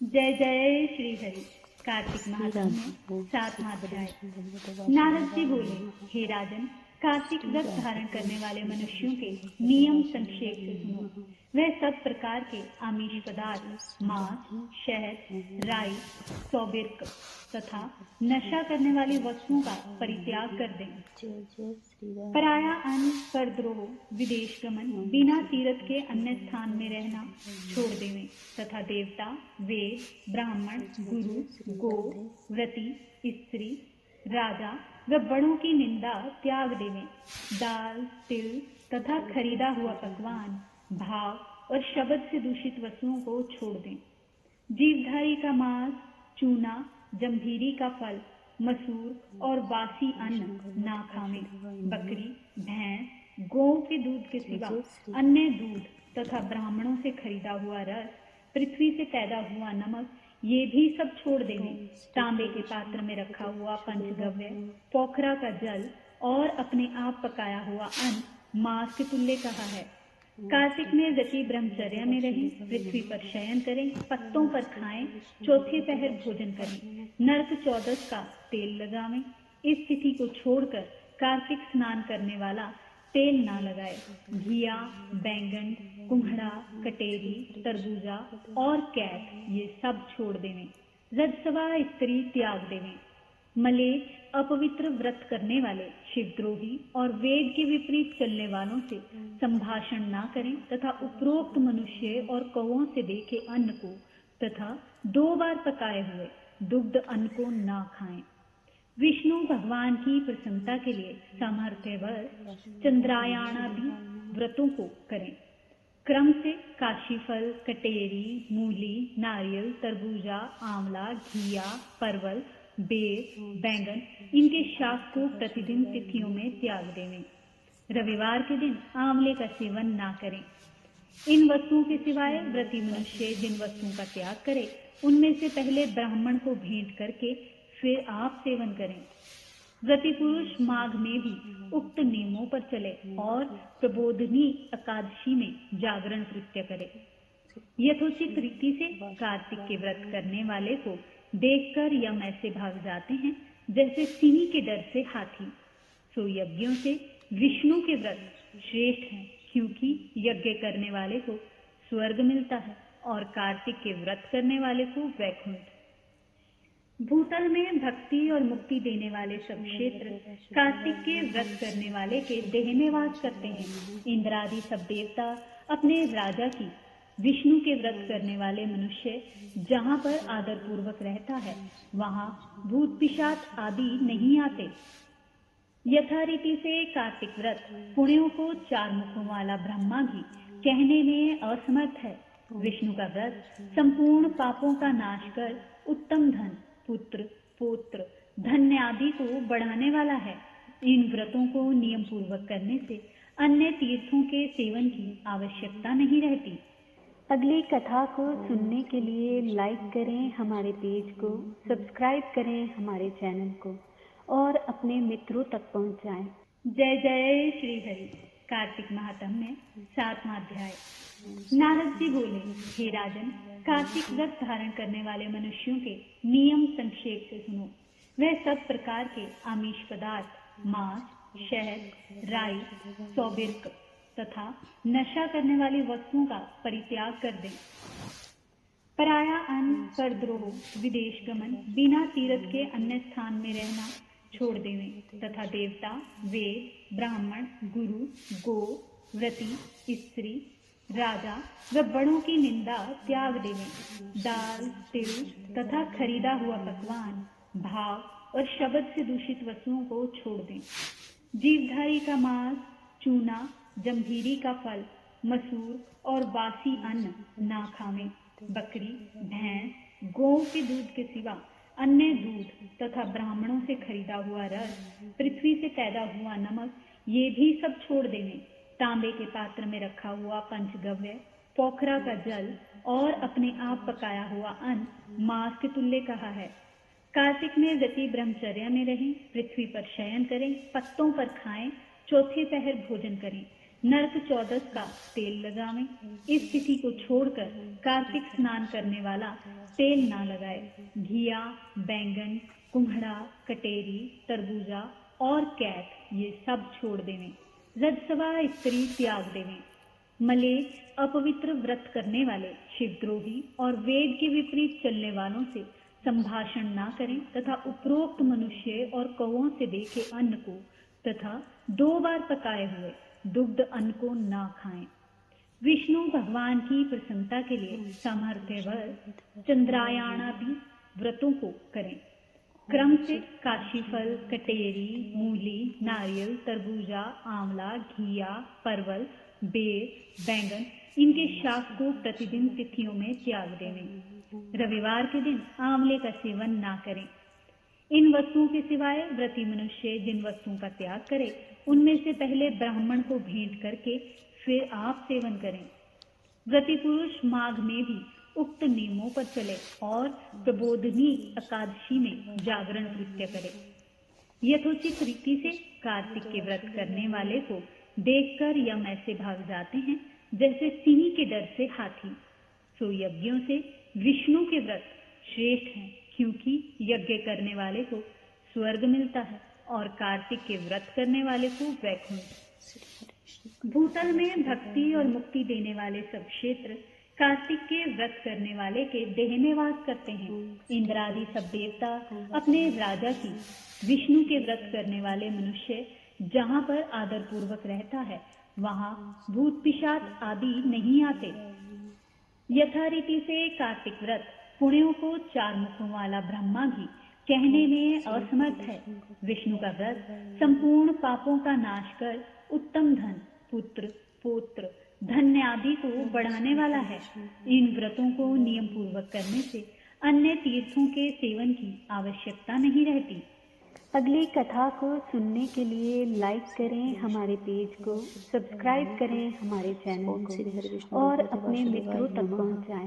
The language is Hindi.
जय जय श्री हरि। कार्तिक महात्म में 7वां अध्याय। नारद जी बोले, हे राजन, कार्तिक व्रत धारण करने वाले मनुष्यों के नियम संक्षेप से सुनो। वह सब प्रकार के आमिष पदार्थ, मांस, शहद, राई, सौबिर्क तथा नशा करने वाली वस्तुओं का परित्याग कर दें। पराया अन्न, परद्रोह, विदेश गमन, बिना तीर्थ के अन्य स्थान में रहना छोड़ देवें तथा देवता, वेद, ब्राह्मण, गुरु, गो, व्रती, स्त्री, राजा व बड़ों की निंदा त्याग देवें। दाल, तिल तथा खरीदा हुआ पकवान, भाव और शब्द से दूषित वस्तुओं को छोड़ दें। जीवधारी का मांस, चूना, जम्भीरी का फल, मसूर और बासी अन्न ना खावें। बकरी, भैंस, गौ के दूध के सिवा अन्य दूध तथा ब्राह्मणों से खरीदा हुआ रस, पृथ्वी से पैदा हुआ नमक, ये भी सब छोड़ देवें। तांबे के पात्र में रखा हुआ पंचगव्य, पोखरा का जल और अपने आप पकाया हुआ अन्न मांस के तुल्य कहा है। कार्तिक में व्रती ब्रह्मचर्य में रहें, पृथ्वी पर शयन करें, पत्तों पर खाएं, चौथे पहर भोजन करें, नरक चौदस का तेल लगावें। इस तिथि को छोड़कर कार्तिक स्नान करने वाला तेल ना लगाए। घिया, बैंगन, कुम्हड़ा, कटेरी, तरबूजा और कैट ये सब छोड़ देवें। रजसवा स्त्री त्याग देवें। मलेच्छ, अपवित्र व्रत करने वाले, शिवद्रोही और वेद के विपरीत चलने वालों से संभाषण ना करें तथा उपरोक्त मनुष्य और कौओं से देखे अन्न को तथा 2 बार पकाए हुए दुग्ध अन्न को ना खाएं। विष्णु भगवान की प्रसन्नता के लिए सामर्थ्यवश चंद्रायणादि व्रतों को करें। क्रम से काशीफल, कटेरी, मूली, नारियल, तरबूजा, आंवला, घिया, परवल, बेर, बैंगन इनके शाक को प्रतिदिन तिथियों में त्याग देवें। रविवार के दिन आंवले का सेवन ना करें। इन वस्तुओं के सिवाय व्रती मनुष्य जिन वस्तुओं का त्याग करे उनमें से पहले ब्राह्मण को भेंट करके फिर आप सेवन करें। व्रती पुरुष माघ में भी उक्त नियमों पर चले और प्रबोधनी एकादशी में जागरण कृत्य करे। यथोचित रीति से कार्तिक के व्रत करने वाले को देखकर यम ऐसे भाग जाते हैं जैसे सिंह के डर से हाथी। सो यज्ञों से विष्णु के व्रत श्रेष्ठ हैं, क्योंकि यज्ञ करने वाले को स्वर्ग मिलता है और कार्तिक के व्रत करने वाले को वैकुंठ। भूतल में भक्ति और मुक्ति देने वाले सब क्षेत्र कार्तिक के व्रत करने वाले के देह में वास करते हैं। इंद्रादि सब देवता अपने राजा की, विष्णु के व्रत करने वाले मनुष्य जहाँ पर आदर पूर्वक रहता है वहाँ भूत पिशाच आदि नहीं आते। यथारीति से कार्तिक व्रत पुण्यों को 4 मुखों वाला ब्रह्मा भी कहने में असमर्थ है। विष्णु का व्रत संपूर्ण पापों का नाश कर उत्तम धन, पुत्र, पौत्र, धन्य आदि को बढ़ाने वाला है। इन व्रतों को नियम पूर्वक करने से अन्य तीर्थों के सेवन की आवश्यकता नहीं रहती। अगली कथा को सुनने के लिए लाइक करें हमारे पेज को, सब्सक्राइब करें हमारे चैनल को और अपने मित्रों तक पहुंचाएं। जय जय श्री हरि। कार्तिक महात्म में 7वां अध्याय। नारद जी बोले, हे राजन, कार्तिक व्रत धारण करने वाले मनुष्यों के नियम संक्षेप से सुनो। वह सब प्रकार के आमिष पदार्थ, मांस, शहद, राई, सौबिर्क तथा नशा करने वाली वस्तुओं का परित्याग कर दें। पराया अन्न, परद्रोह, विदेश गमन, बिना तीर्थ के अन्य स्थान में रहना छोड़ देवें तथा देवता, वेद, ब्राह्मण, गुरु, गो, व्रती, स्त्री, राजा व बड़ों की निंदा त्याग देवें। दाल, तिल तथा खरीदा हुआ पकवान, भाव और शब्द से दूषित वस्तुओं को छोड़ दें। जीवधारी का मांस, चूना, जम्भीरी का फल, मसूर और बासी अन्न ना खावें। बकरी, भैंस, गौ के दूध के सिवा अन्य दूध तथा ब्राह्मणों से खरीदा हुआ रस, पृथ्वी से पैदा हुआ नमक, ये भी सब छोड़ देवें। तांबे के पात्र में रखा हुआ पंचगव्य, पोखरा का जल और अपने आप पकाया हुआ अन्न मांस के तुल्य कहा है। कार्तिक में व्रती ब्रह्मचर्य में रहें, पृथ्वी पर शयन करें, पत्तों पर खाएं, चौथे पहर भोजन करें, नरक चौदस का तेल लगावें। इस तिथि को छोड़कर कार्तिक स्नान करने वाला तेल ना लगाए। घिया, बैंगन, कुम्हड़ा, कटेरी, तरबूजा और कैट ये सब छोड़ देवें। रजस्वा स्त्री त्याग देवें। मलेच्छ, अपवित्र व्रत करने वाले, शिवद्रोही और वेद के विपरीत चलने वालों से संभाषण ना करें तथा उपरोक्त मनुष्य और कौओं से देखे अन्न को तथा 2 बार पकाए हुए दुग्ध अन्न को ना खाएं। विष्णु भगवान की प्रसन्नता के लिए सामर्थ्यवर चंद्रायणादि व्रतों को करें। क्रम से काशीफल, कटेरी, मूली, नारियल, तरबूजा, आंवला, घिया, परवल, बेर, बैंगन इनके शाक को प्रतिदिन तिथियों में त्याग देवें। रविवार के दिन आंवले का सेवन ना करें। इन वस्तुओं के सिवाय व्रती मनुष्य जिन वस्तुओं का त्याग करे उनमें से पहले ब्राह्मण को भेंट करके फिर आप सेवन करें। व्रती पुरुष माघ में भी उक्त नियमों पर चले और प्रबोधनी एकादशी में जागरण कृत्य करे। यथोचित रीति से कार्तिक के व्रत करने वाले को देखकर यम ऐसे भाग जाते हैं जैसे सिंह के डर से हाथी। सो यज्ञों से विष्णु के व्रत श्रेष्ठ हैं, क्योंकि यज्ञ करने वाले को स्वर्ग मिलता है और कार्तिक के व्रत करने वाले को वैकुंठ। भूतल में भक्ति और मुक्ति देने वाले सब क्षेत्र कार्तिक के व्रत करने वाले के देह में वास करते हैं। इंद्र आदि सब देवता अपने राजा की, विष्णु के व्रत करने वाले मनुष्य जहाँ पर आदर पूर्वक रहता है वहाँ भूत पिशाच आदि नहीं आते। यथारीति से कार्तिक व्रत पुण्यों को 4 मुखों वाला ब्रह्मा भी कहने में असमर्थ है। विष्णु का व्रत संपूर्ण पापों का नाश कर उत्तम धन, पुत्र, पौत्र, धन्य आदि को बढ़ाने वाला है। इन व्रतों को नियम पूर्वक करने से अन्य तीर्थों के सेवन की आवश्यकता नहीं रहती। अगली कथा को सुनने के लिए लाइक करें हमारे पेज को, सब्सक्राइब करें हमारे चैनल को और अपने मित्रों तक पहुंचाएं।